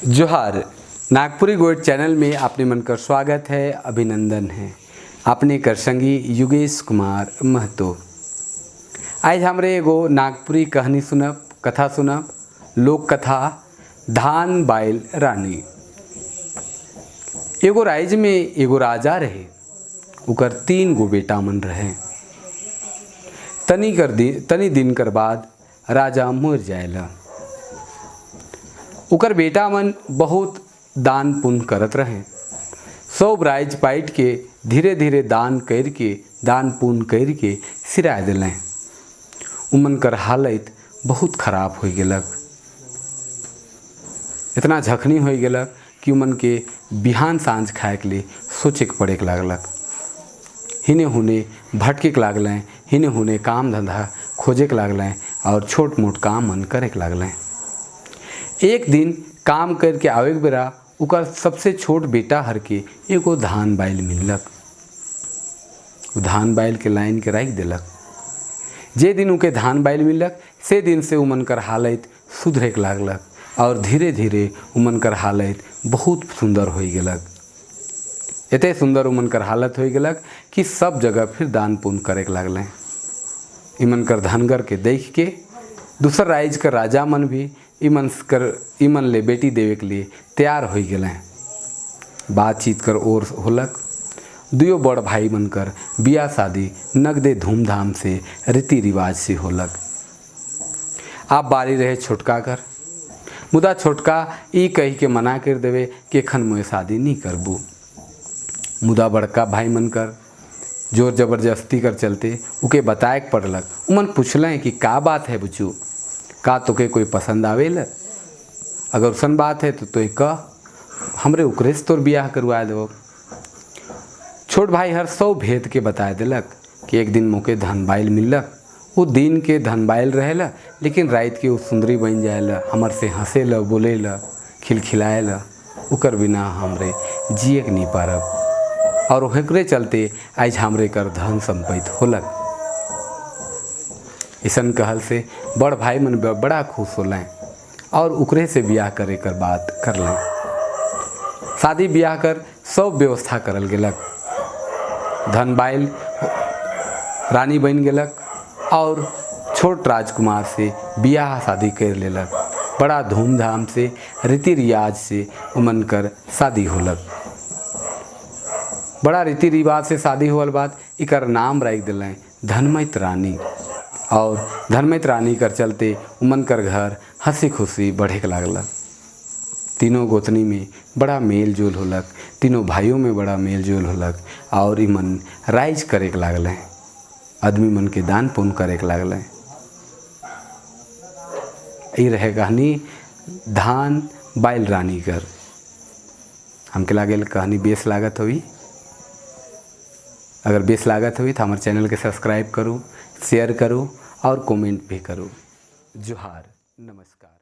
जोहार। नागपुरी गोइड चैनल में आपने मन कर स्वागत है, अभिनंदन है। आपने कर संगी योगेश कुमार महतो। आज हमरे एगो नागपुरी कहानी सुनब, कथा सुनब, लोक कथा धान बाइल रानी। एगो राज्य में एगो राजा रहे, उकर 3 गो बेटा मन रहे। तनी दिन कर बाद राजा मर जाएला। उकर बेटा मन बहुत दान पुण्य करत रहे। सब राइज पाइट के धीरे धीरे दान पुण्य करके सिरा दिलें। उमन कर हालत बहुत खराब हो गेलक। इतना झखनी हो गेलक कि उमन के बिहान सांझ खाए के लिए सोचे के पड़े लागलक। हिने हुने भटके लागलें, हिने हुने काम धंधा खोजे लागलें और छोट मोट काम मन करे लागलें। एक दिन काम करके आवे के बेरा उकर सबसे छोट बेटा हर के एगो धान बाइल मिललक। वो धान बाइल के लाइन के रख दिलक। जे दिन उके धान बाइल मिललक से दिन से उमन कर हालत सुधरे लागलक और धीरे धीरे उमन कर हालत बहुत सुंदर हो गेलक। इतने सुंदर उमन कर हालत हो गेलक कि सब जगह फिर दान पुण्य करे लागलें। इमन कर धनगर के देख के दूसर राज्य का राजा मन भी इमन ले बेटी देवे के लिए तैयार हो गए। बातचीत कर ओर होलक। दुयो बड़ भाई बनकर बियाह शादी नगदे धूमधाम से रीति रिवाज से होलक। आप बारी रहे छोटका कर, मुदा छोटका ई कही के मना कर देवे कि खन मोए शादी नहीं करबू। मुदा बड़का भाई मनकर जोर जबरदस्ती कर चलते उके बताए के पड़लक। उमन पूछलें कि का बात है बुचू, का तोके कोई पसंद आवेला? अगर उसन बात है तो तोय कह, हमरे उकरे से तोर बियाह करवा दो। छोट भाई हर सौ भेद के बता दिलक कि एक दिन मोके धन बाइल मिललक। वो दिन के धन बाइल रहेला, लेकिन रात के वो सुंदरी बन जाएला, हमर से हंसेला, बोलेला, खिलखिलाएला। उकर बिना हमरे जिए के नहीं पारब और ओकरे चलते आज हमरे कर धन संपत्ति होलक। ऐसन कहल से बड़ भाई मन बड़ा खुश होलें और उकरे से ब्याह करे कर बात कर लें। शादी ब्याह कर सब व्यवस्था करल गेलक। धन बाइल रानी बन गेलक और छोट राजकुमार से ब्याह शादी कर लेलक। बड़ा धूमधाम से रीति रिवाज से उमन कर शादी होलक। बड़ा रीति रिवाज से शादी होल बाद इकर नाम रख दिलें धनमयत रानी। और धनमयत रानी कर चलते उमन कर घर हंसी खुशी बढ़े के लागलक। तीनों गोतनी में बड़ा मेल जोल होलक, तीनों भाइयों में बड़ा मेल जोल होलक और इमन राइज करे के लागलें, आदमी मन के दान पुण्य करे के लागलें। ये रहे कहानी धान बाइल रानी कर। हमके लागेल कहानी बेस लागत हुई। अगर बेस लागत हुई तो हमारे चैनल के सब्सक्राइब करूँ, शेयर करो और कमेंट भी करो। जोहार, नमस्कार।